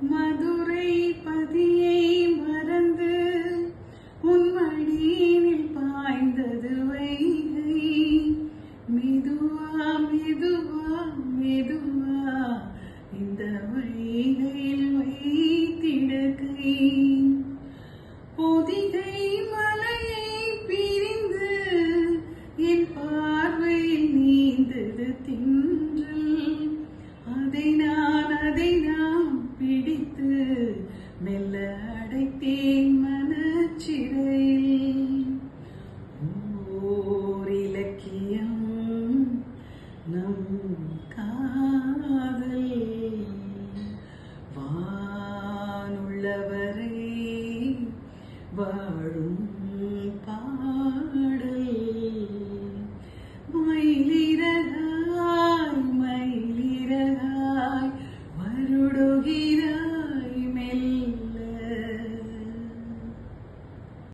மதுரை பதியை மறந்து உன் மடியினில் பாய்ந்தது வைகை. மெதுவா மெதுவா மெதுவா இந்த வைகையில் வைத்திடகை. பொதிகை மலையை பிரிந்து என் பார்வையில் நீந்தது தின்றல். அதை நான் பிடித்து மெல்ல அடைத்தேன் மனச்சிறையில். ஓர் இலக்கியம் நம் காதல் வானுள்ளவரை வாழும்